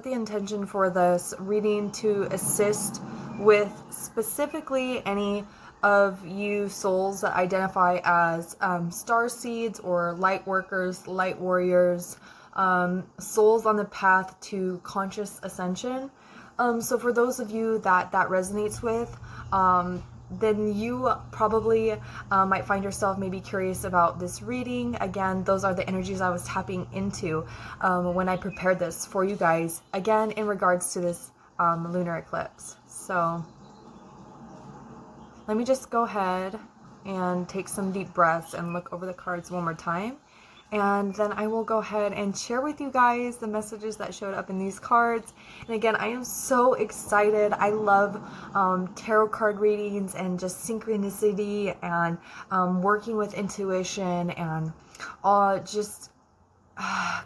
The intention for this reading to assist with specifically any of you souls that identify as star seeds or light workers, light warriors, souls on the path to conscious ascension. So for those of you that resonates with, then you probably might find yourself maybe curious about this reading. Again, those are the energies I was tapping into when I prepared this for you guys, again, in regards to this lunar eclipse. So let me just go ahead and take some deep breaths and look over the cards one more time. And then I will go ahead and share with you guys the messages that showed up in these cards. And again, I am so excited. I love tarot card readings and just synchronicity and working with intuition and just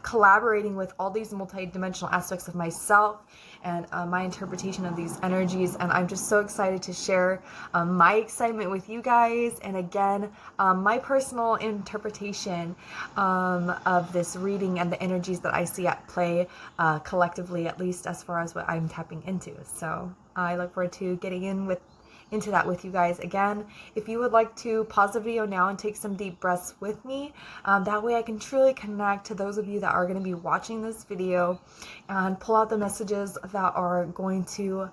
collaborating with all these multi-dimensional aspects of myself and my interpretation of these energies. And I'm just so excited to share my excitement with you guys, and again my personal interpretation of this reading and the energies that I see at play collectively, at least as far as what I'm tapping into. So I look forward to getting into that with you guys. Again, if you would like to pause the video now and take some deep breaths with me, that way I can truly connect to those of you that are going to be watching this video and pull out the messages that are going to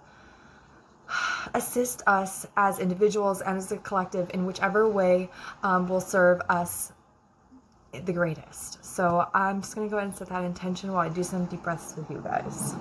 assist us as individuals and as a collective in whichever way will serve us the greatest. So I'm just going to go ahead and set that intention while I do some deep breaths with you guys.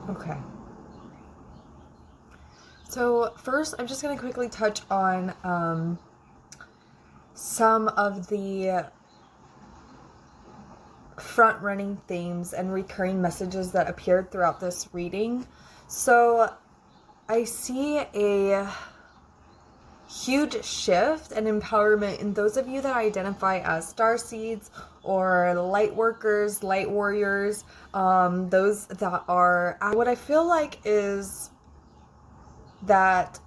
Okay. So first, I'm just going to quickly touch on some of the front-running themes and recurring messages that appeared throughout this reading. So I see a huge shift and empowerment in those of you that identify as star seeds or light workers, light warriors, those that are, what I feel like is that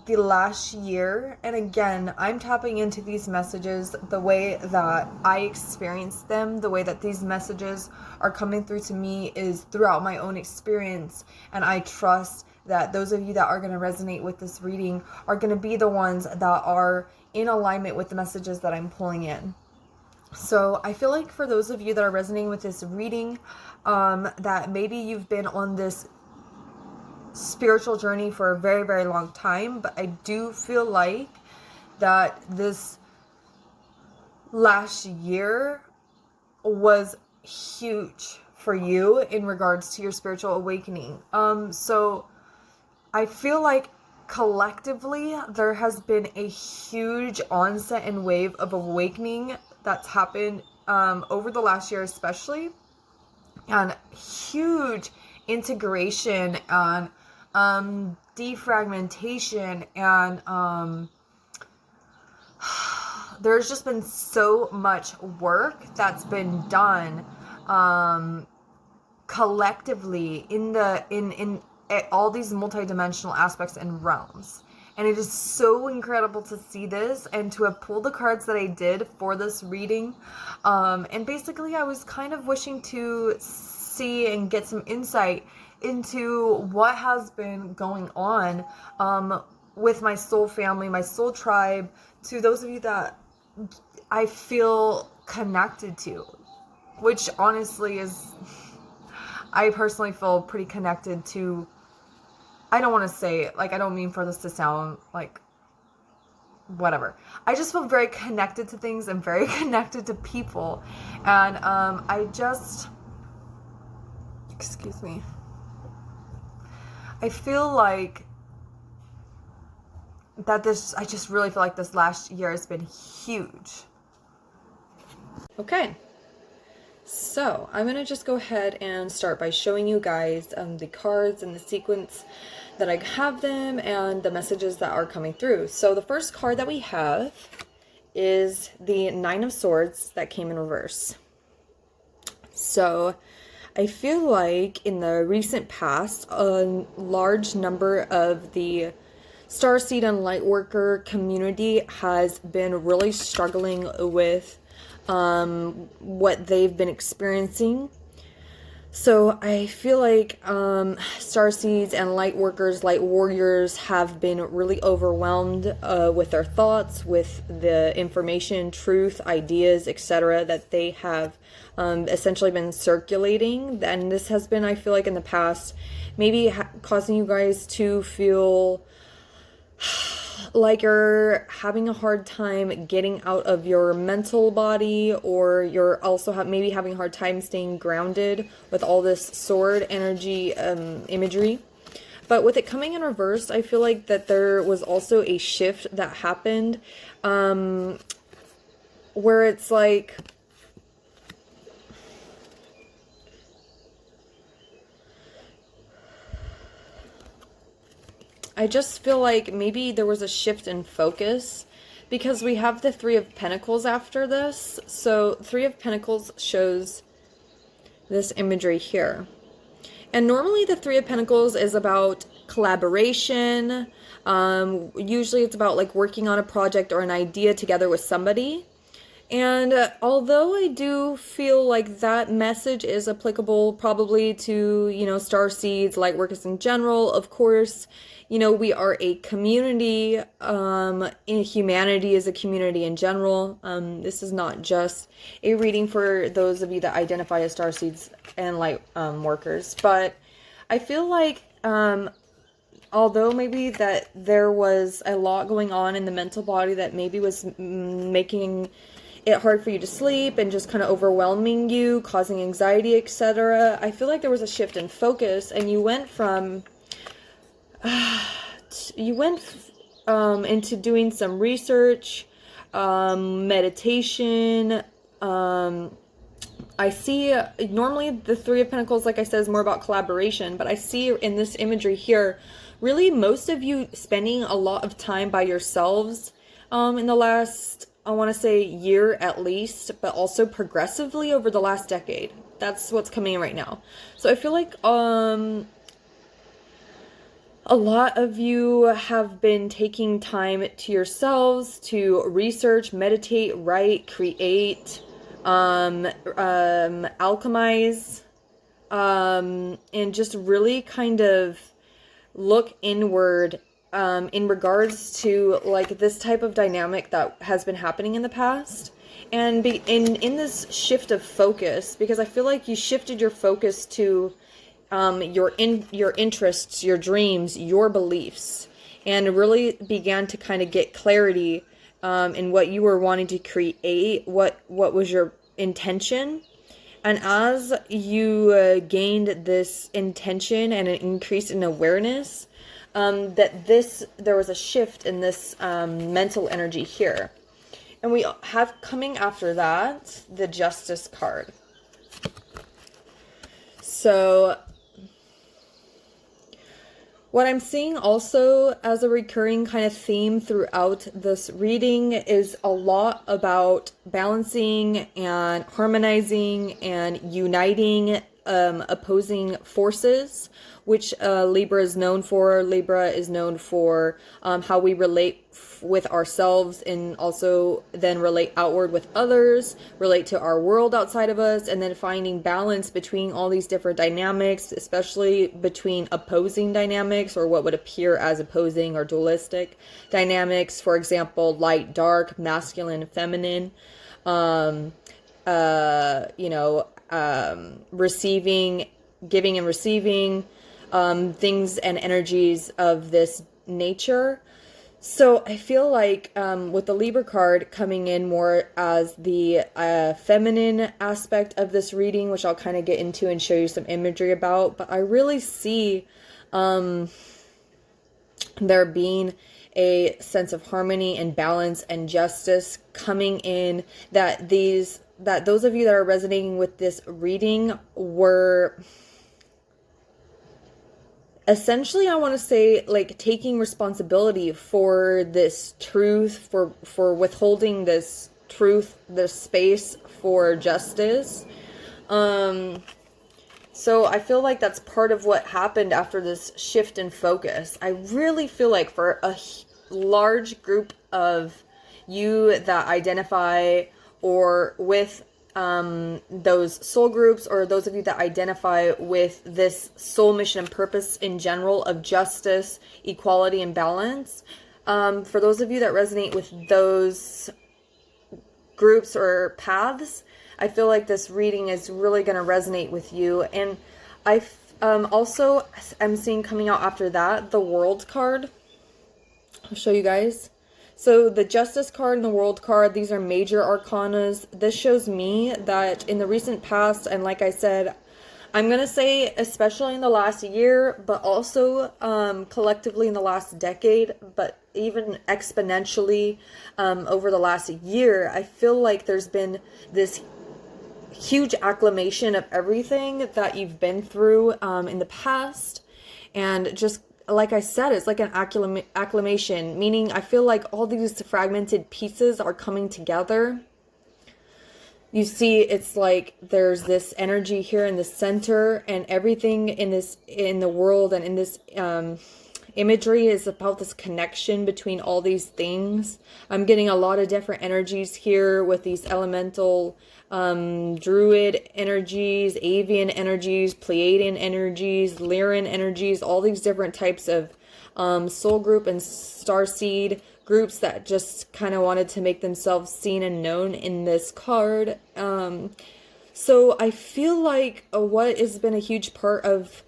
the last year, and again, I'm tapping into these messages the way that I experience them, the way that these messages are coming through to me is throughout my own experience, and I trust that those of you that are going to resonate with this reading are going to be the ones that are in alignment with the messages that I'm pulling in. So I feel like for those of you that are resonating with this reading, that maybe you've been on this spiritual journey for a very, very long time, but I do feel like that this last year was huge for you in regards to your spiritual awakening. So I feel like collectively there has been a huge onset and wave of awakening that's happened over the last year especially, and huge integration and defragmentation, and there's just been so much work that's been done collectively in all these multidimensional aspects and realms. And it is so incredible to see this and to have pulled the cards that I did for this reading. And basically I was kind of wishing to see and get some insight into what has been going on with my soul family, my soul tribe, to those of you that I feel connected to, which honestly is, I personally feel pretty connected to, I don't want to say, like, I don't mean for this to sound like whatever. I just feel very connected to things and very connected to people. And I just, excuse me, I feel like that this, I just really feel like this last year has been huge. Okay, so I'm going to just go ahead and start by showing you guys the cards and the sequence that I have them and the messages that are coming through. So the first card that we have is the Nine of Swords that came in reverse. So I feel like in the recent past, a large number of the Starseed and Lightworker community has been really struggling with what they've been experiencing. So I feel like Starseeds and light workers, light warriors have been really overwhelmed with their thoughts, with the information, truth, ideas, etc. that they have essentially been circulating. And this has been, I feel like in the past, maybe causing you guys to feel like you're having a hard time getting out of your mental body, or you're also maybe having a hard time staying grounded with all this sword energy imagery. But with it coming in reverse, I feel like that there was also a shift that happened where it's like, I just feel like maybe there was a shift in focus, because we have the Three of Pentacles after this. So Three of Pentacles shows this imagery here. And normally the Three of Pentacles is about collaboration. Usually it's about like working on a project or an idea together with somebody. And although I do feel like that message is applicable probably to, you know, starseeds, light workers in general, of course, you know, we are a community, in humanity is a community in general. This is not just a reading for those of you that identify as starseeds and light workers, but I feel like, although maybe that there was a lot going on in the mental body that maybe was making it hard for you to sleep and just kind of overwhelming you, causing anxiety, etc. I feel like there was a shift in focus, and you went from into doing some research, meditation. I see normally the Three of Pentacles, like I said, is more about collaboration, but I see in this imagery here, really most of you spending a lot of time by yourselves in the last, I want to say, year at least, but also progressively over the last decade. That's what's coming in right now. So I feel like a lot of you have been taking time to yourselves to research, meditate, write, create, alchemize, and just really kind of look inward in regards to like this type of dynamic that has been happening in the past, and in this shift of focus, because I feel like you shifted your focus to your interests, your dreams, your beliefs, and really began to kind of get clarity in what you were wanting to create, what was your intention. And as you gained this intention and an increase in awareness, there was a shift in this mental energy here. And we have coming after that the Justice card. So what I'm seeing also as a recurring kind of theme throughout this reading is a lot about balancing and harmonizing and uniting opposing forces, which Libra is known for. Libra is known for how we relate with ourselves, and also then relate outward with others, relate to our world outside of us, and then finding balance between all these different dynamics, especially between opposing dynamics, or what would appear as opposing or dualistic dynamics. For example, light, dark, masculine, feminine, receiving giving and receiving, things and energies of this nature. So I feel like with the Libra card coming in more as the feminine aspect of this reading, which I'll kind of get into and show you some imagery about, but I really see there being a sense of harmony and balance and justice coming in, that those of you that are resonating with this reading were essentially, I want to say, like, taking responsibility for this truth, for withholding this truth, this space for justice. So I feel like that's part of what happened after this shift in focus. I really feel like for a large group of you that identify or with those soul groups, or those of you that identify with this soul mission and purpose in general of justice, equality, and balance, for those of you that resonate with those groups or paths, I feel like this reading is really going to resonate with you. And I also am seeing coming out after that the World card. I'll show you guys. So the Justice card and the World card, these are major arcanas. This shows me that in the recent past, and like I said, I'm going to say especially in the last year, but also collectively in the last decade, but even exponentially over the last year, I feel like there's been this huge acclamation of everything that you've been through in the past. And just like I said, it's like an acclamation, meaning I feel like all these fragmented pieces are coming together. You see, it's like there's this energy here in the center, and everything in the world and in this imagery is about this connection between all these things. I'm getting a lot of different energies here with these elemental druid energies, avian energies, Pleiadian energies, Lyran energies, all these different types of soul group and starseed groups that just kind of wanted to make themselves seen and known in this card. So I feel like what has been a huge part of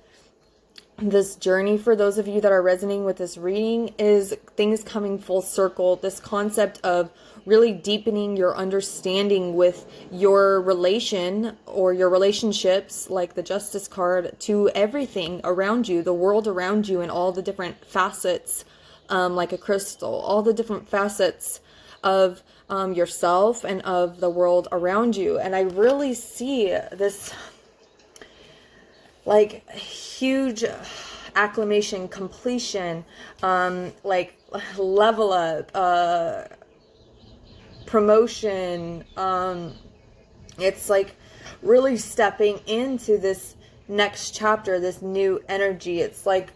this journey for those of you that are resonating with this reading is things coming full circle. This concept of really deepening your understanding with your relation or your relationships, like the Justice card, to everything around you, the world around you, and all the different facets, like a crystal, all the different facets of yourself and of the world around you. And I really see this like huge acclamation, completion, like level up, promotion. It's like really stepping into this next chapter, this new energy. It's like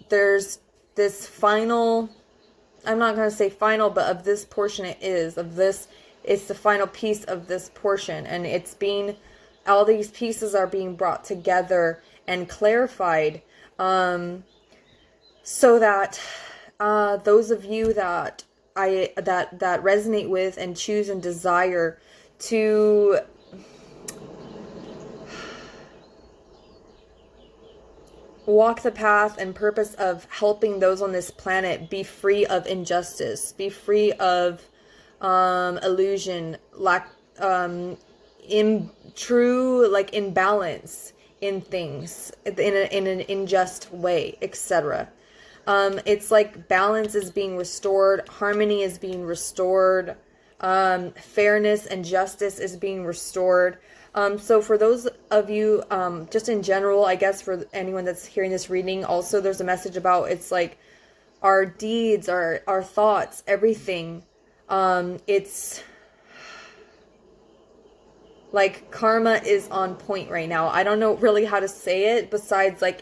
there's this final, I'm not going to say final, but of this portion it's the final piece of this portion, and it's being, all these pieces are being brought together and clarified, so that those of you that resonate with and choose and desire to walk the path and purpose of helping those on this planet be free of injustice, be free of illusion, lack, imbalance in things, in an unjust way, etc. It's like balance is being restored, harmony is being restored, fairness and justice is being restored. So for those of you, just in general, I guess for anyone that's hearing this reading, also there's a message about, it's like our deeds, our thoughts, everything. It's like karma is on point right now. I don't know really how to say it besides like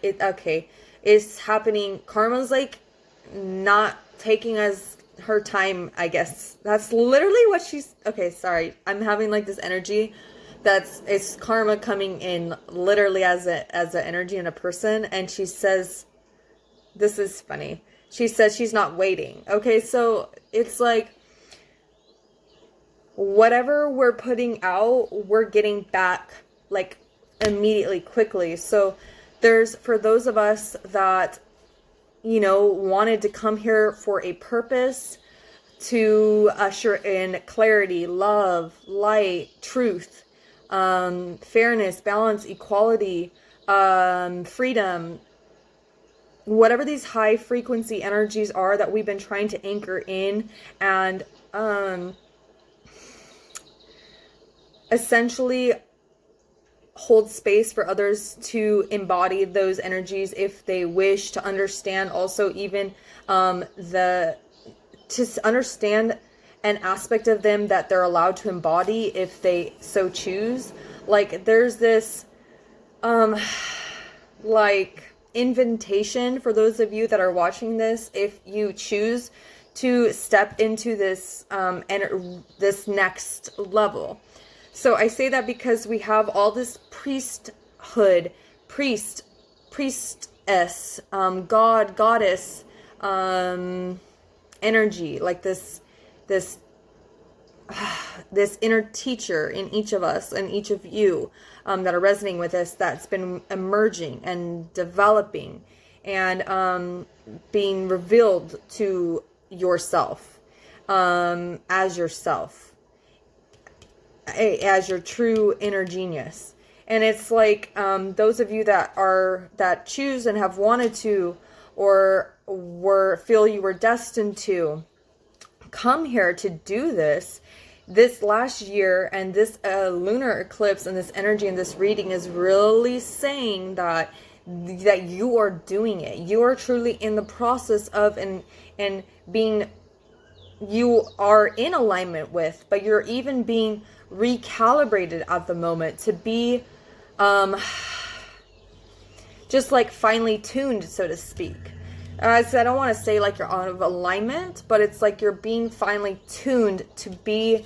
it's happening. Karma's like not taking her time, I guess. That's literally what she's, okay, sorry. I'm having like this energy it's karma coming in literally as an energy in a person, and she says, this is funny. She says she's not waiting. Okay, so it's like whatever we're putting out, we're getting back like immediately, quickly. So There's, for those of us that, you know, wanted to come here for a purpose, to usher in clarity, love, light, truth, fairness, balance, equality, freedom, whatever these high frequency energies are that we've been trying to anchor in, and essentially hold space for others to embody those energies if they wish, to understand also even to understand an aspect of them that they're allowed to embody if they so choose. Like, there's this like invitation for those of you that are watching this, if you choose to step into this this next level. So I say that because we have all this priesthood, priestess, god, goddess, energy, like this inner teacher in each of us and each of you, that are resonating with us, that's been emerging and developing and being revealed to yourself, as yourself, as your true inner genius. And it's like, those of you that choose and have wanted to, or feel you were destined to come here to do this last year, and this lunar eclipse and this energy and this reading is really saying that you are doing it. You are truly in the process of and being, you are in alignment with, but you're even being recalibrated at the moment to be just like finely tuned, so to speak. I don't want to say like you're out of alignment, but it's like you're being finely tuned to be,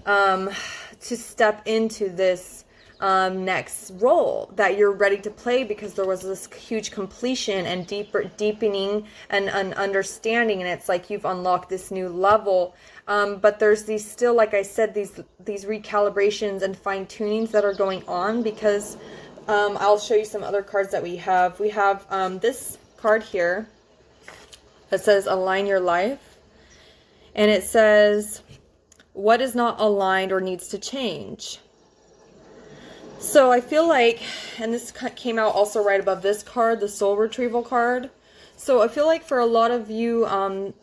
to step into this next role that you're ready to play, because there was this huge completion and deepening and an understanding, and it's like you've unlocked this new level. But there's these still, like I said, these recalibrations and fine tunings that are going on, because I'll show you some other cards that we have. We have this card here that says align your life, and it says what is not aligned or needs to change. So I feel like, and this came out also right above this card, the soul retrieval card. So I feel like for a lot of you,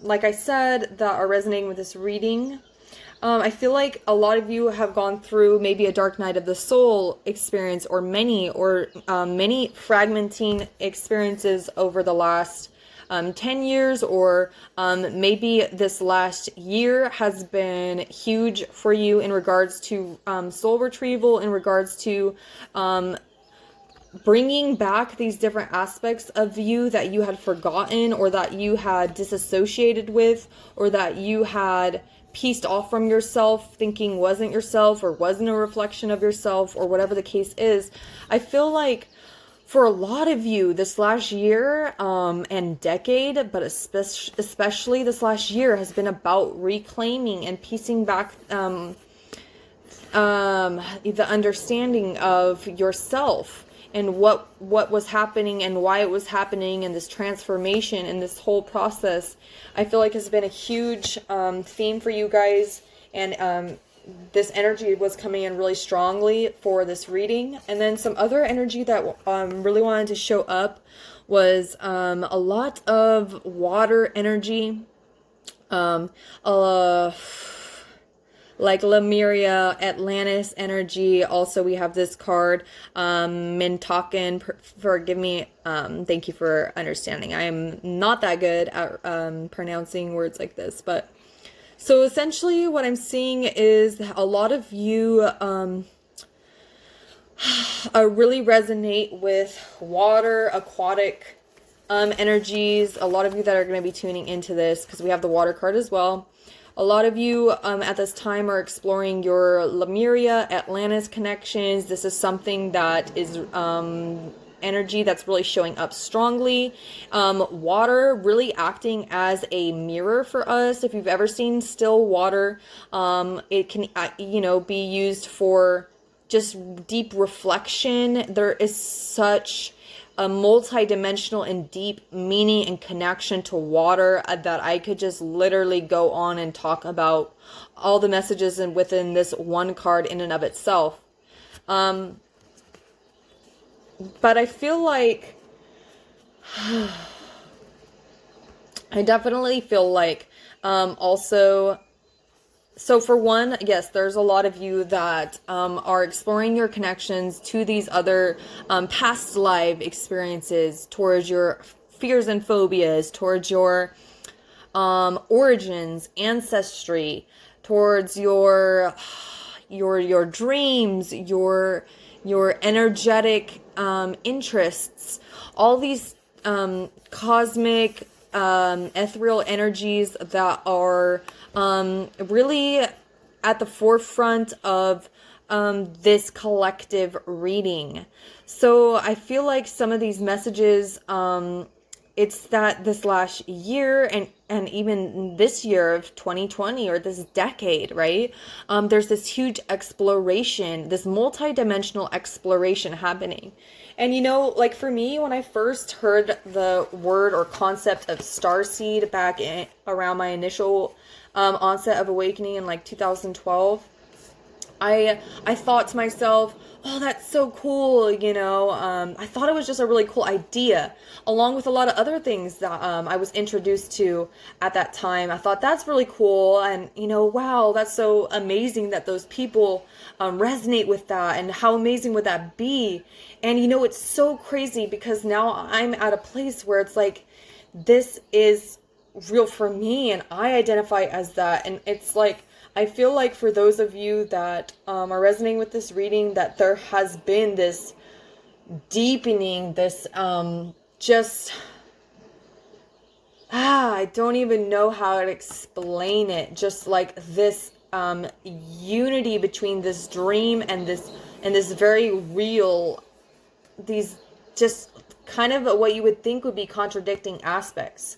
like I said, that are resonating with this reading, I feel like a lot of you have gone through maybe a dark night of the soul experience, or many fragmenting experiences over the last 10 years, or maybe this last year has been huge for you in regards to soul retrieval, in regards to bringing back these different aspects of you that you had forgotten, or that you had disassociated with, or that you had pieced off from yourself, thinking wasn't yourself or wasn't a reflection of yourself, or whatever the case is. I feel like for a lot of you this last year and decade, but especially this last year, has been about reclaiming and piecing back the understanding of yourself, and what was happening and why it was happening, and this transformation and this whole process, I feel like has been a huge theme for you guys. And this energy was coming in really strongly for this reading. And then some other energy that really wanted to show up was a lot of water energy, like Lemuria, Atlantis energy. Also, we have this card, Mintakan. Forgive me. Thank you for understanding. I am not that good at pronouncing words like this, but so essentially what I'm seeing is a lot of you really resonate with water, aquatic energies. A lot of you that are going to be tuning into this, because we have the water card as well. A lot of you at this time are exploring your Lemuria, Atlantis connections. This is something that is energy that's really showing up strongly. Water really acting as a mirror for us. If you've ever seen still water, it can, be used for just deep reflection. There is such a multi-dimensional and deep meaning and connection to water that I could just literally go on and talk about all the messages and within this one card in and of itself. But I feel like I definitely feel like also, so for one, yes, there's a lot of you that are exploring your connections to these other past life experiences, towards your fears and phobias, towards your origins, ancestry, towards your dreams, your energetic interests, all these cosmic ethereal energies that are really at the forefront of this collective reading. So I feel like some of these messages, it's that this last year and even this year of 2020 or this decade, right? There's this huge exploration, this multi-dimensional exploration happening. And you know, like for me, when I first heard the word or concept of starseed back around my initial onset of awakening in like 2012, I thought to myself, oh, that's so cool, you know. I thought it was just a really cool idea, along with a lot of other things that I was introduced to at that time. I thought that's really cool, and you know, wow, that's so amazing that those people resonate with that, and how amazing would that be? And you know, it's so crazy because now I'm at a place where it's like, this is real for me, and I identify as that, and it's like, I feel like for those of you that are resonating with this reading, that there has been this deepening, this I don't even know how to explain it. Just like this unity between this dream and this very real, these just kind of what you would think would be contradicting aspects.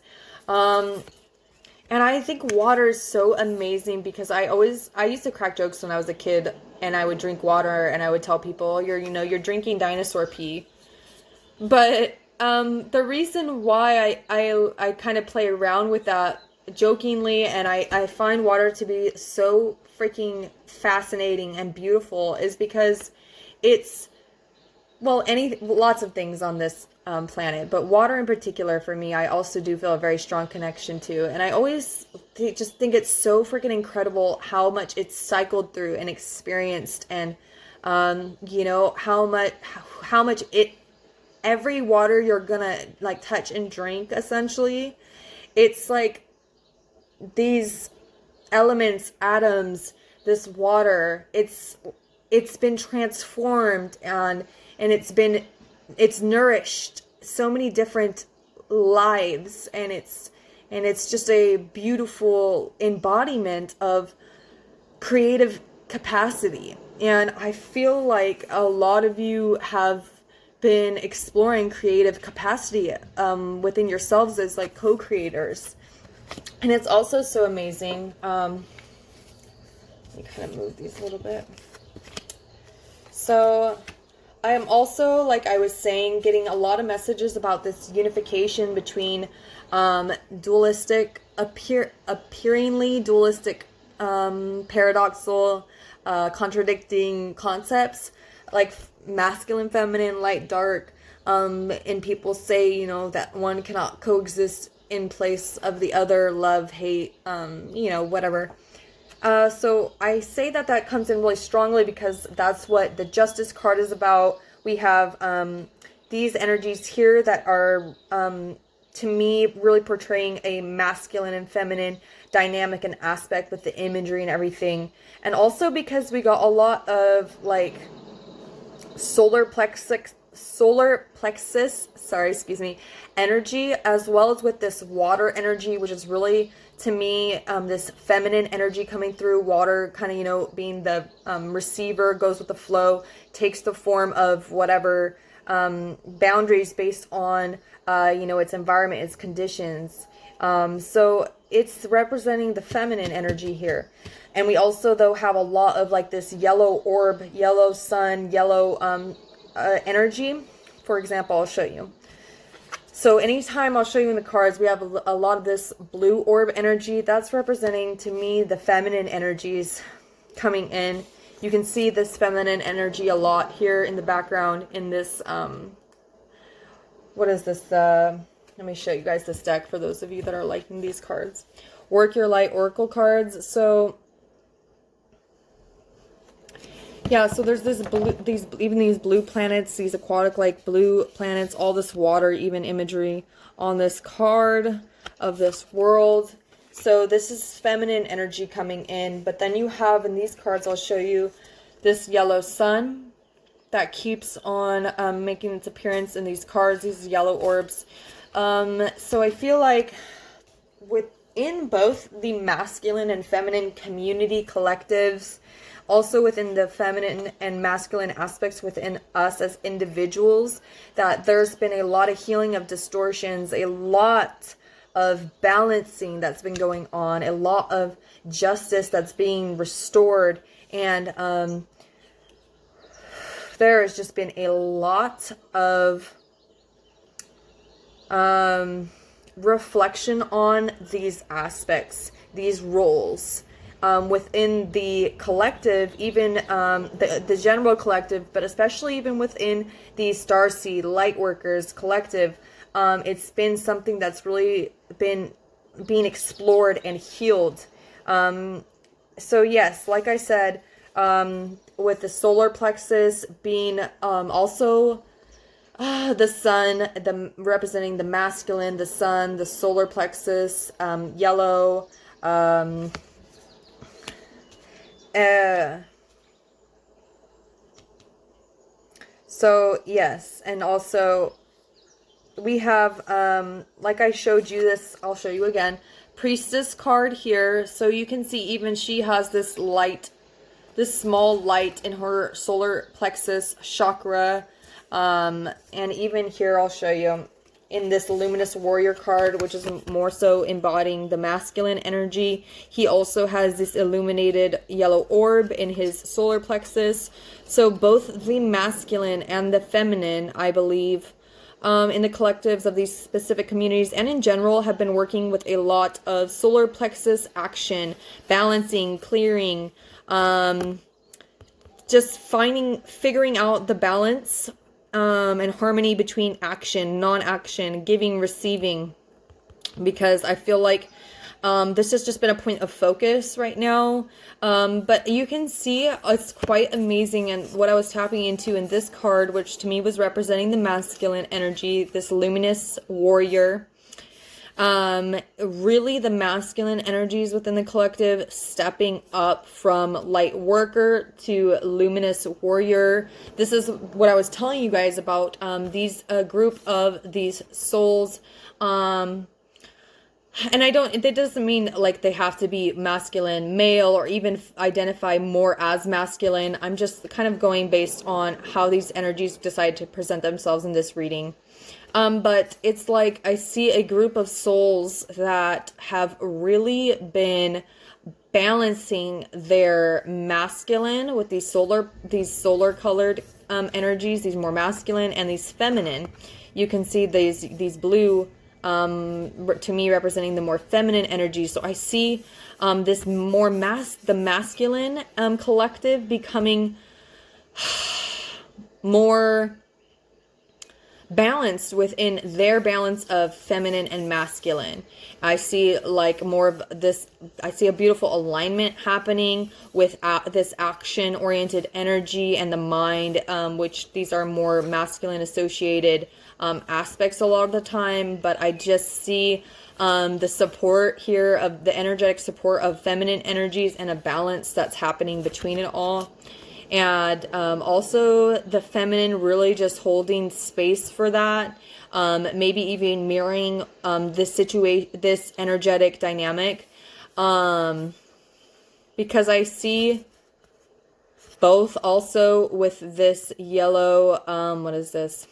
And I think water is so amazing because I used to crack jokes when I was a kid, and I would drink water and I would tell people, you're drinking dinosaur pee. But the reason why I kind of play around with that jokingly, and I find water to be so freaking fascinating and beautiful, is because it's, well, lots of things on this planet, but water in particular for me, I also do feel a very strong connection to. And I always just think it's so freaking incredible how much it's cycled through and experienced, and you know, how much every water you're gonna like touch and drink, essentially, it's like these elements, atoms, this water, it's been transformed, and it's nourished so many different lives, and it's just a beautiful embodiment of creative capacity. And I feel like a lot of you have been exploring creative capacity within yourselves as like co-creators, and it's also so amazing. Let me kind of move these a little bit. So I am also, like I was saying, getting a lot of messages about this unification between appearingly dualistic, paradoxical, contradicting concepts, like masculine, feminine, light, dark, and people say, you know, that one cannot coexist in place of the other, love, hate, you know, whatever. So I say that comes in really strongly because that's what the Justice card is about. We have these energies here that are, to me, really portraying a masculine and feminine dynamic and aspect with the imagery and everything. And also because we got a lot of like solar plexus, energy, as well as with this water energy, which is really, to me, this feminine energy coming through. Water kind of, you know, being the receiver, goes with the flow, takes the form of whatever boundaries based on, you know, its environment, its conditions. So it's representing the feminine energy here. And we also, though, have a lot of like this yellow orb, yellow sun, yellow energy For example, I'll show you. So anytime I'll show you in the cards, we have a lot of this blue orb energy. That's representing to me the feminine energies coming in. You can see this feminine energy a lot here in the background in this, what is this? Let me show you guys this deck for those of you that are liking these cards. Work Your Light Oracle cards. So yeah, so there's this blue, these blue planets, these aquatic like blue planets, all this water, even imagery on this card of this world. So this is feminine energy coming in, but then you have in these cards, I'll show you this yellow sun that keeps on making its appearance in these cards, these yellow orbs. So I feel like within both the masculine and feminine community collectives, also within the feminine and masculine aspects within us as individuals, that there's been a lot of healing of distortions, a lot of balancing that's been going on, a lot of justice that's being restored, and there has just been a lot of reflection on these aspects, these roles. Within the collective, even the general collective, but especially even within the Starseed Lightworkers collective, it's been something that's really been being explored and healed. So yes, like I said, with the solar plexus being also the sun, representing the masculine, the sun, the solar plexus, yellow. So yes, and also we have like I showed you this, I'll show you again, Priestess card here. So you can see even she has this light, this small light in her solar plexus chakra. And even here I'll show you in this Luminous Warrior card, which is more so embodying the masculine energy. He also has this illuminated yellow orb in his solar plexus. So both the masculine and the feminine, I believe, in the collectives of these specific communities and in general have been working with a lot of solar plexus action, balancing, clearing, just figuring out the balance and harmony between action, non-action, giving, receiving, because I feel like this has just been a point of focus right now. But you can see it's quite amazing, and what I was tapping into in this card, which to me was representing the masculine energy, this luminous warrior. Really the masculine energies within the collective stepping up from light worker to luminous warrior. This is what I was telling you guys about these group of these souls. And it doesn't mean like they have to be masculine, male, or even identify more as masculine. I'm just kind of going based on how these energies decide to present themselves in this reading. But it's like I see a group of souls that have really been balancing their masculine with these solar colored energies, these more masculine, and these feminine. You can see these blue, to me representing the more feminine energy. So I see this more the masculine collective becoming more balanced within their balance of feminine and masculine. I see like more of this, I see a beautiful alignment happening with this action oriented energy and the mind, which these are more masculine associated aspects a lot of the time, but I just see the support here of the energetic support of feminine energies and a balance that's happening between it all. And also the feminine really just holding space for that, maybe even mirroring this energetic dynamic, because I see both also with this yellow, what is this?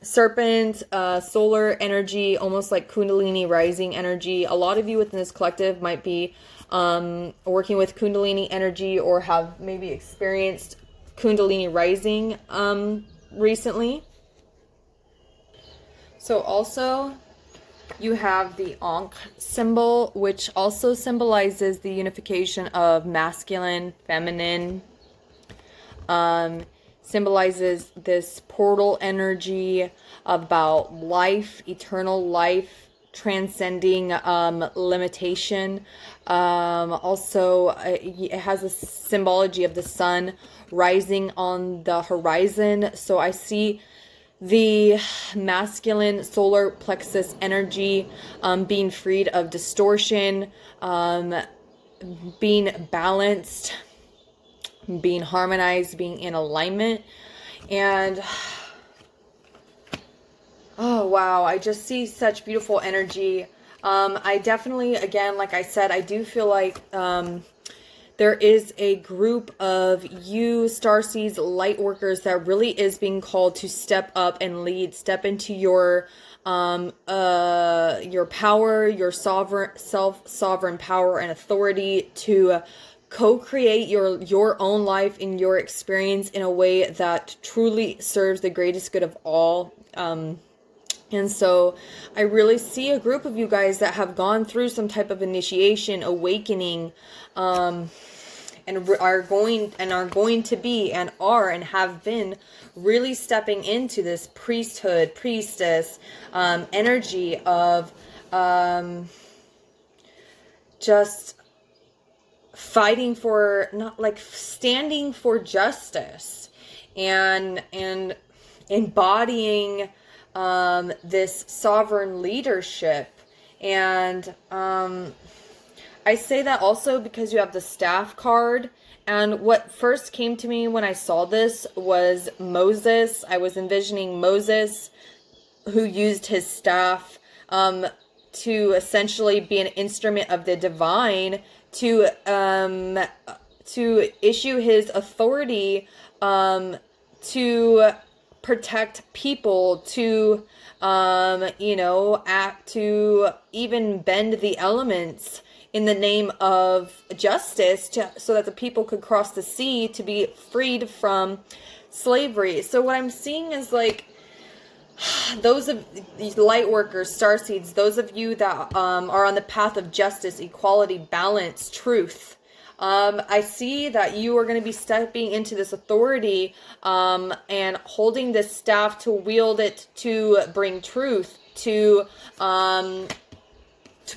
Serpent, solar energy, almost like Kundalini rising energy. A lot of you within this collective might be working with Kundalini energy or have maybe experienced Kundalini rising recently. So also you have the Ankh symbol, which also symbolizes the unification of masculine, feminine, symbolizes this portal energy about life, eternal life, transcending limitation. Also, it has a symbology of the sun rising on the horizon. So I see the masculine solar plexus energy being freed of distortion, being balanced, being harmonized, being in alignment. And oh wow, I just see such beautiful energy. I definitely, again, like I said, I do feel like there is a group of you starseeds, light workers, that really is being called to step up and lead, step into your power, your sovereign power and authority to co-create your own life in your experience in a way that truly serves the greatest good of all. And so I really see a group of you guys that have gone through some type of initiation, awakening, and are going to be and are and have been really stepping into this priesthood, priestess energy of just fighting for, not like standing for justice, and embodying this sovereign leadership. And I say that also because you have the staff card. And what first came to me when I saw this was Moses. I was envisioning Moses, who used his staff to essentially be an instrument of the divine, to issue his authority to protect people, to act, to even bend the elements in the name of justice, so that the people could cross the sea to be freed from slavery. So what I'm seeing is like, those of these light workers, starseeds, those of you that are on the path of justice, equality, balance, truth, I see that you are going to be stepping into this authority and holding this staff to wield it, to bring truth, to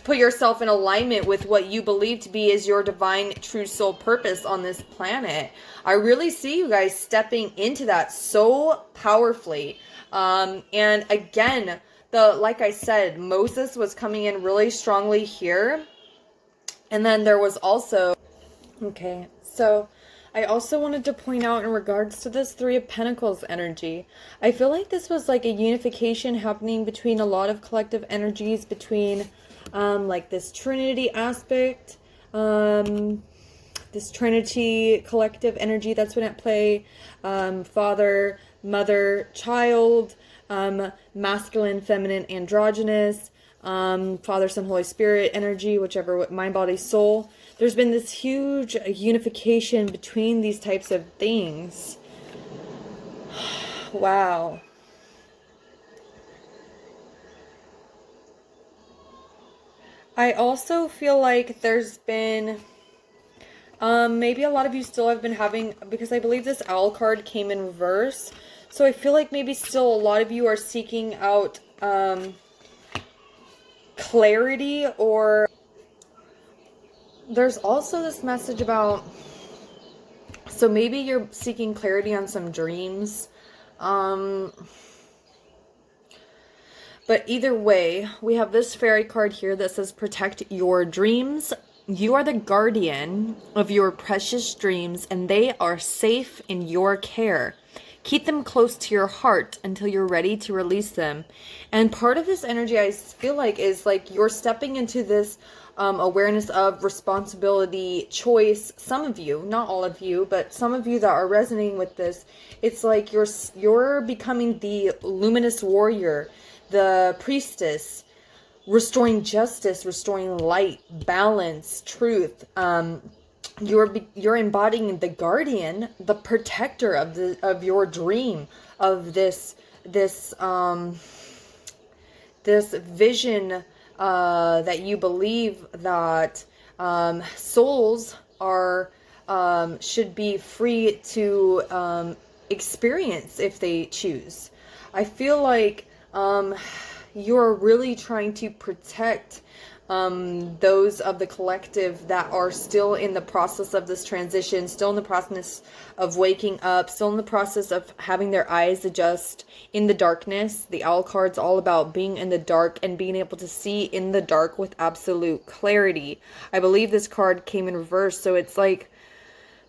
put yourself in alignment with what you believe to be is your divine true soul purpose on this planet. I really see you guys stepping into that so powerfully. And again, like I said, Moses was coming in really strongly here. And then there was also, okay, so I also wanted to point out in regards to this Three of Pentacles energy, I feel like this was like a unification happening between a lot of collective energies, between like this Trinity aspect, this Trinity collective energy that's been at play, father, mother, child, masculine, feminine, androgynous, Father, Son, Holy Spirit energy, whichever, mind, body, soul. There's been this huge unification between these types of things. Wow. I also feel like there's been, maybe a lot of you still have been having, because I believe this owl card came in reverse. So I feel like maybe still a lot of you are seeking out, clarity, or there's also this message about, so maybe you're seeking clarity on some dreams. But either way, we have this fairy card here that says protect your dreams. You are the guardian of your precious dreams, and they are safe in your care. Keep them close to your heart until you're ready to release them. And part of this energy, I feel like, is like you're stepping into this awareness of responsibility, choice. Some of you, not all of you, but some of you that are resonating with this, it's like you're becoming the luminous warrior, the priestess, restoring justice, restoring light, balance, truth. You're embodying the guardian, the protector of your dream, of this this vision that you believe that souls are should be free to experience if they choose. I feel like you're really trying to protect those of the collective that are still in the process of this transition, still in the process of waking up, still in the process of having their eyes adjust in the darkness. The owl card's all about being in the dark and being able to see in the dark with absolute clarity. I believe this card came in reverse, so it's like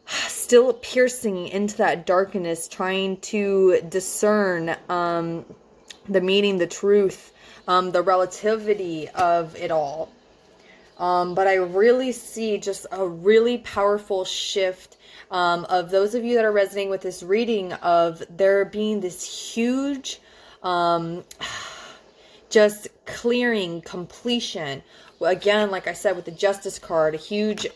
still piercing into that darkness, trying to discern the meaning, the truth, the relativity of it all. But I really see just a really powerful shift of those of you that are resonating with this reading, of there being this huge just clearing, completion. Again, like I said, with the Justice card, a huge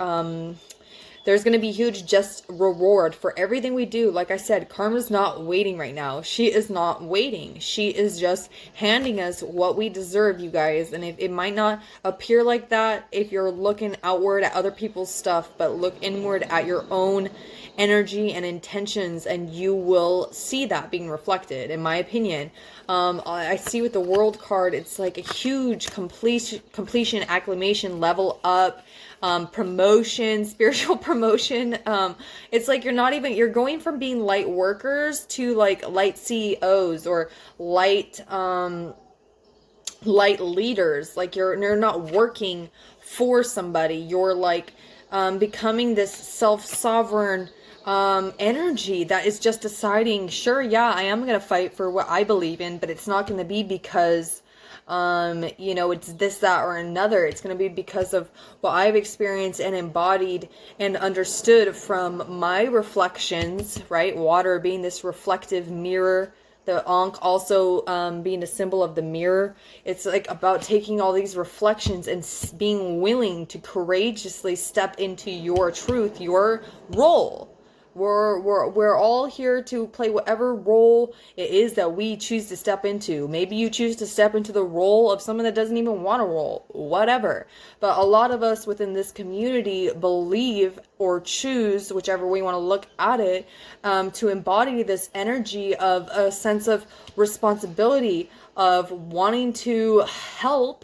there's going to be huge just reward for everything we do. Like I said, karma's not waiting right now. She is not waiting. She is just handing us what we deserve, you guys. And if it might not appear like that if you're looking outward at other people's stuff, but look inward at your own energy and intentions, and you will see that being reflected, in my opinion. I see with the World card, it's like a huge completion, acclamation, level up, promotion, spiritual promotion. It's like you're going from being light workers to like light CEOs or light leaders. Like you're not working for somebody. You're like becoming this self-sovereign energy that is just deciding, sure, yeah, I am going to fight for what I believe in, but it's not going to be because it's this, that, or another. It's going to be because of what I've experienced and embodied and understood from my reflections, right? Water being this reflective mirror, the Ankh also being a symbol of the mirror. It's like about taking all these reflections and being willing to courageously step into your truth, your role. We're all here to play whatever role it is that we choose to step into. Maybe you choose to step into the role of someone that doesn't even want to roll, whatever. But a lot of us within this community believe or choose, whichever way you want to look at it, to embody this energy of a sense of responsibility, of wanting to help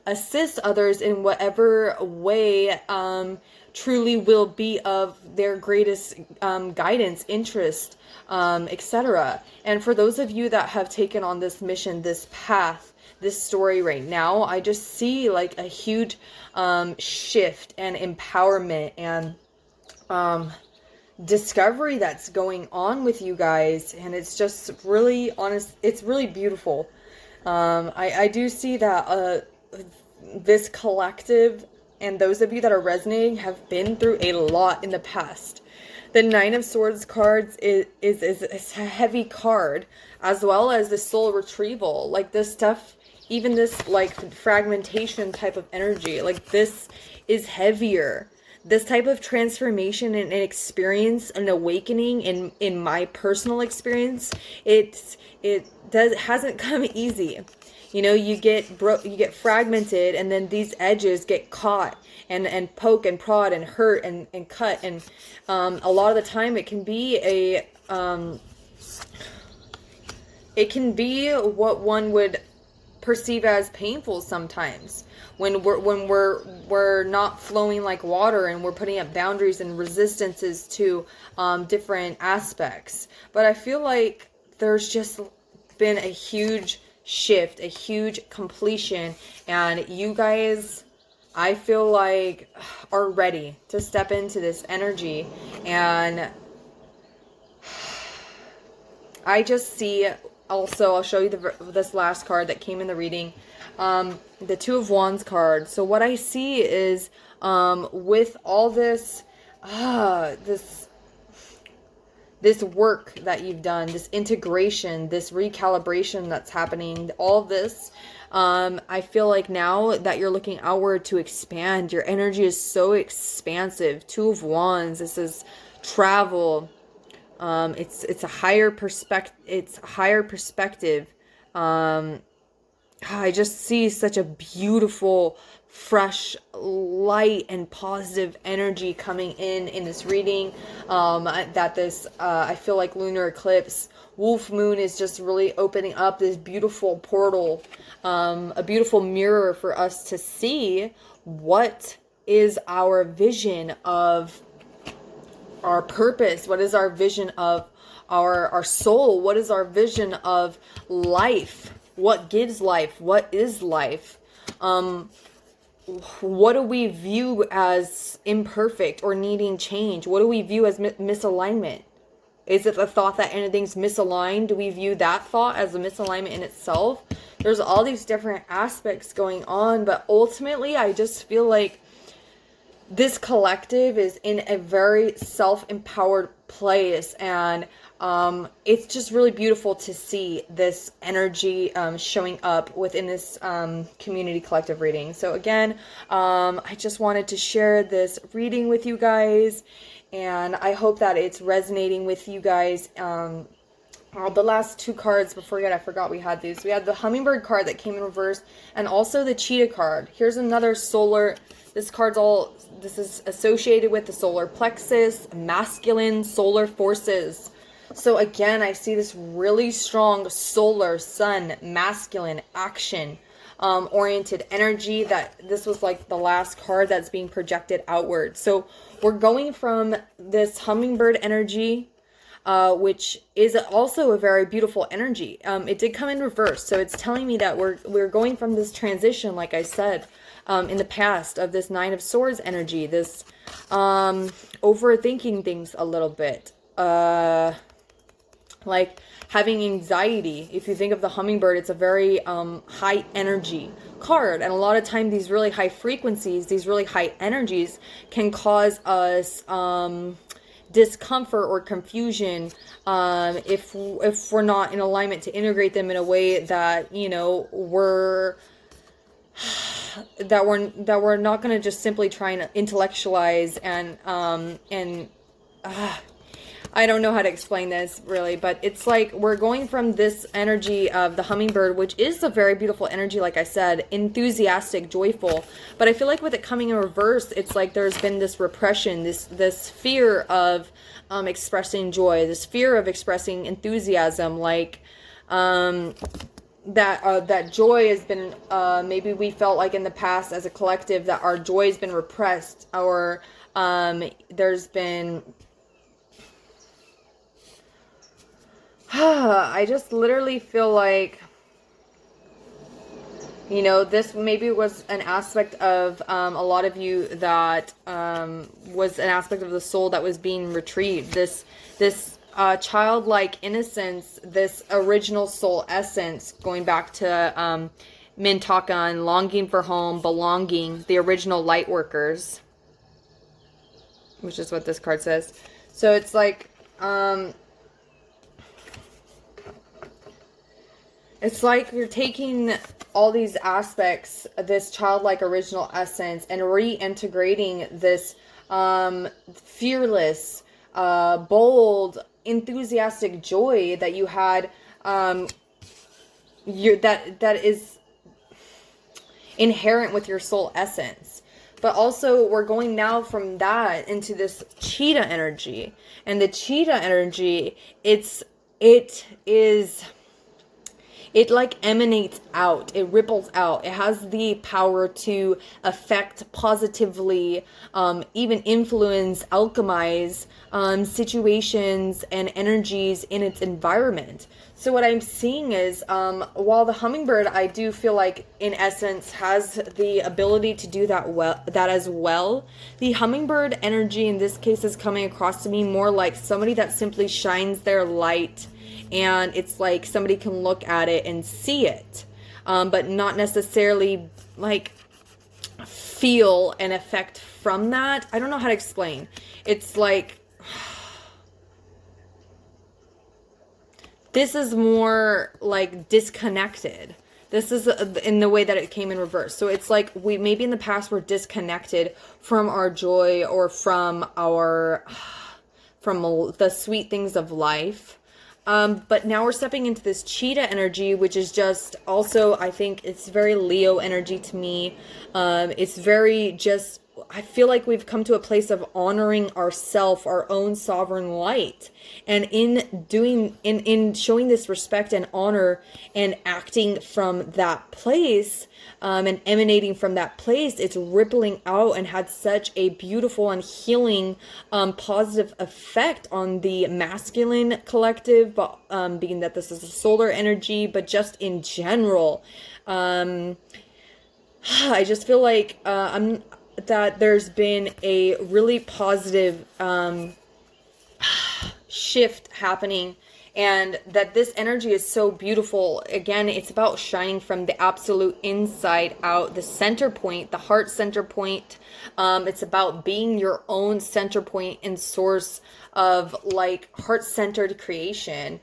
assist others in whatever way truly will be of their greatest guidance, interest, etc. And for those of you that have taken on this mission, this path, this story right now, I just see like a huge shift and empowerment and discovery that's going on with you guys. And it's just really honest. It's really beautiful. I do see that this collective and those of you that are resonating have been through a lot in the past. The Nine of Swords cards is a heavy card, as well as the soul retrieval. Like this stuff, even this like fragmentation type of energy, like this is heavier. This type of transformation and experience and awakening in my personal experience, it hasn't come easy. You know, you get fragmented, and then these edges get caught and poke and prod and hurt and cut. And a lot of the time it can be what one would perceive as painful sometimes, when we're not flowing like water and we're putting up boundaries and resistances to different aspects. But I feel like there's just been a huge shift, a huge completion, and you guys, I feel like, are ready to step into this energy. And I just see, also, I'll show you this last card that came in the reading, the Two of Wands card. So what I see is with all this this work that you've done, this integration, this recalibration that's happening, all this, I feel like now that you're looking outward to expand, your energy is so expansive. Two of Wands, this is travel. It's a higher perspective. I just see such a beautiful, fresh, light, and positive energy coming in this reading. That this, I feel like Lunar Eclipse, Wolf Moon is just really opening up this beautiful portal, a beautiful mirror for us to see what is our vision of our purpose, what is our vision of our soul, what is our vision of life, what gives life, what is life, what do we view as imperfect or needing change, what do we view as misalignment? Is it the thought that anything's misaligned? Do we view that thought as a misalignment in itself? There's all these different aspects going on, but ultimately I just feel like this collective is in a very self-empowered place, and it's just really beautiful to see this energy showing up within this community collective reading. So again, I just wanted to share this reading with you guys, and I hope that it's resonating with you guys. The last two cards, before I forgot we had these. We had the Hummingbird card that came in reverse, and also the Cheetah card. Here's another solar. This is associated with the solar plexus, masculine solar forces. So again, I see this really strong solar, sun, masculine, action, oriented energy. That this was like the last card that's being projected outward. So we're going from this hummingbird energy, which is also a very beautiful energy. It did come in reverse, so it's telling me that we're going from this transition, like I said, in the past, of this Nine of Swords energy, this overthinking things a little bit, like having anxiety. If you think of the hummingbird, it's a very high energy card, and a lot of time these really high frequencies, these really high energies can cause us discomfort or confusion if we're not in alignment to integrate them in a way that, you know, we're not going to just simply try and intellectualize and I don't know how to explain this really, but it's like we're going from this energy of the hummingbird, which is a very beautiful energy, like I said, enthusiastic, joyful. But I feel like with it coming in reverse, it's like there's been this repression, this fear of expressing joy, this fear of expressing enthusiasm, like that joy has been, maybe we felt like in the past as a collective that our joy has been repressed, or there's been I just literally feel like, you know, this maybe was an aspect of a lot of you that was an aspect of the soul that was being retrieved. This childlike innocence, this original soul essence, going back to Mintakan, longing for home, belonging, the original light workers, which is what this card says. So it's like, it's like you're taking all these aspects, this childlike original essence, and reintegrating this fearless, bold, enthusiastic joy that you had, that is inherent with your soul essence. But also we're going now from that into this cheetah energy. And the cheetah energy, it like emanates out, it ripples out, it has the power to affect positively, even influence, alchemize situations and energies in its environment. So what I'm seeing is, while the hummingbird, I do feel like in essence has the ability to do that as well, the hummingbird energy in this case is coming across to me more like somebody that simply shines their light, and it's like somebody can look at it and see it, but not necessarily like feel an effect from that. I don't know how to explain. It's like, this is more like disconnected. This is in the way that it came in reverse. So it's like we maybe in the past were disconnected from our joy, or from the sweet things of life. But now we're stepping into this cheetah energy, which is just also, I think it's very Leo energy to me. It's very just, I feel like we've come to a place of honoring ourself, our own sovereign light. And in showing this respect and honor and acting from that place, and emanating from that place, it's rippling out and had such a beautiful and healing, positive effect on the masculine collective, but being that this is a solar energy, but just in general, I just feel like that there's been a really positive shift happening, and that this energy is so beautiful. Again, it's about shining from the absolute inside out, the center point, the heart center point. It's about being your own center point and source of like heart-centered creation.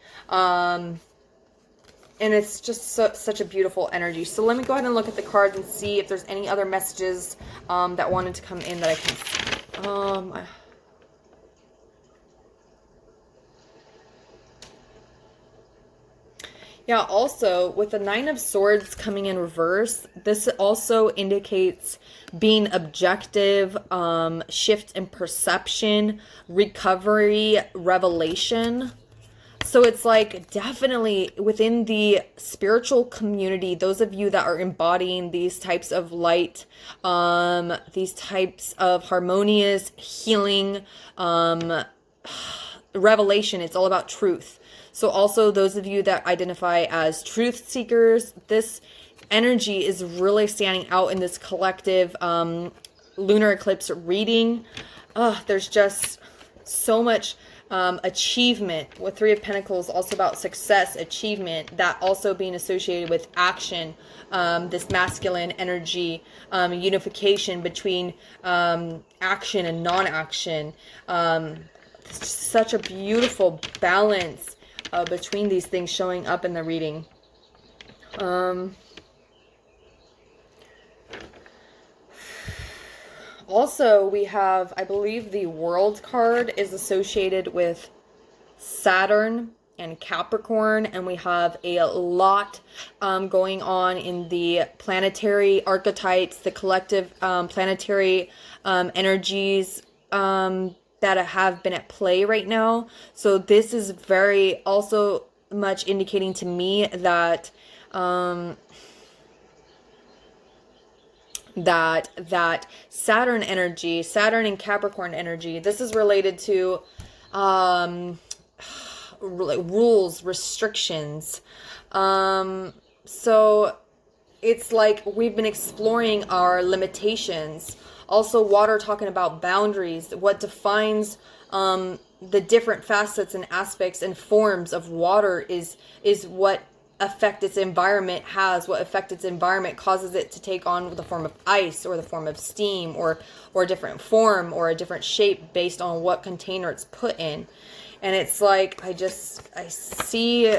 And it's just such a beautiful energy. So let me go ahead and look at the cards and see if there's any other messages that wanted to come in that I can see. Yeah, also with the Nine of Swords coming in reverse, this also indicates being objective, shift in perception, recovery, revelation. So it's like definitely within the spiritual community, those of you that are embodying these types of light, these types of harmonious healing, revelation, it's all about truth. So also those of you that identify as truth seekers, this energy is really standing out in this collective lunar eclipse reading. There's just so much achievement with Three of Pentacles, also about success, achievement, that also being associated with action, this masculine energy, unification between action and non-action. Such a beautiful balance between these things showing up in the reading. Also, we have, I believe the World card is associated with Saturn and Capricorn, and we have a lot going on in the planetary archetypes, the collective planetary energies that have been at play right now. So this is very also much indicating to me that that Saturn energy, Saturn and Capricorn energy, this is related to rules, restrictions. So it's like we've been exploring our limitations. Also, water, talking about boundaries, what defines the different facets and aspects and forms of water is what effect its environment has, what effect its environment causes it to take on the form of ice or the form of steam or a different form or a different shape based on what container it's put in. And it's like, I see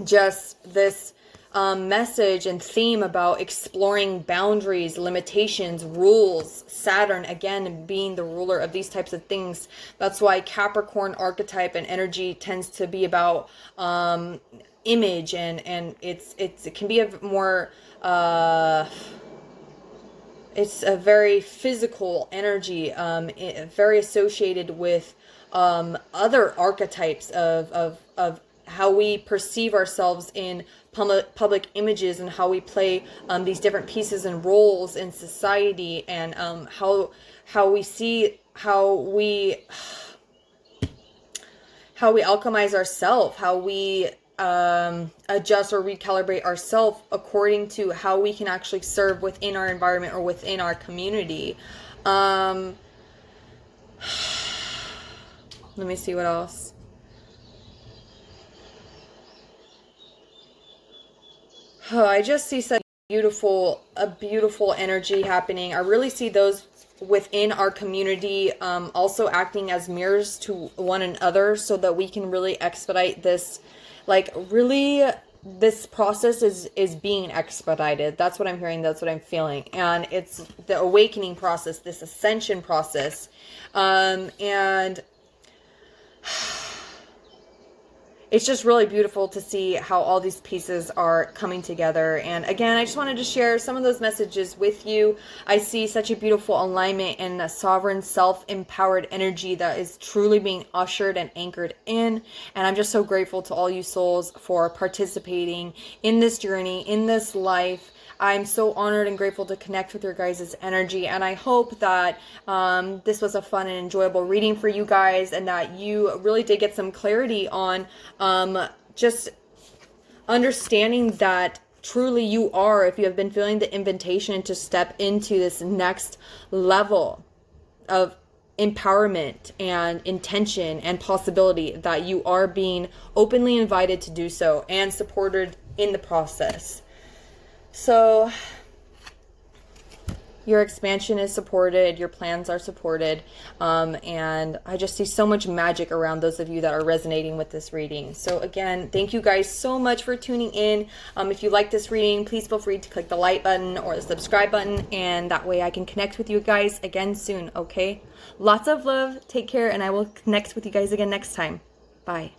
just this message and theme about exploring boundaries, limitations, rules. Saturn, again, being the ruler of these types of things. That's why Capricorn archetype and energy tends to be about image, and it can be a more it's a very physical energy, very associated with other archetypes of how we perceive ourselves in public images, and how we play these different pieces and roles in society, and how we see, how we alchemize ourselves, how we adjust or recalibrate ourselves according to how we can actually serve within our environment or within our community. Let me see what else. Oh, I just see such a beautiful energy happening. I really see those within our community also acting as mirrors to one another, so that we can really expedite this. Like, really, this process is being expedited. That's what I'm hearing. That's what I'm feeling. And it's the awakening process, this ascension process. And it's just really beautiful to see how all these pieces are coming together. And again, I just wanted to share some of those messages with you. I see such a beautiful alignment and a sovereign, self-empowered energy that is truly being ushered and anchored in. And I'm just so grateful to all you souls for participating in this journey, in this life. I'm so honored and grateful to connect with your guys' energy, and I hope that this was a fun and enjoyable reading for you guys, and that you really did get some clarity on just understanding that truly you are, if you have been feeling the invitation to step into this next level of empowerment and intention and possibility, that you are being openly invited to do so and supported in the process. So your expansion is supported, your plans are supported, and I just see so much magic around those of you that are resonating with this reading. So again, thank you guys so much for tuning in. If you like this reading, please feel free to click the like button or the subscribe button, and that way I can connect with you guys again soon, okay? Lots of love, take care, and I will connect with you guys again next time. Bye.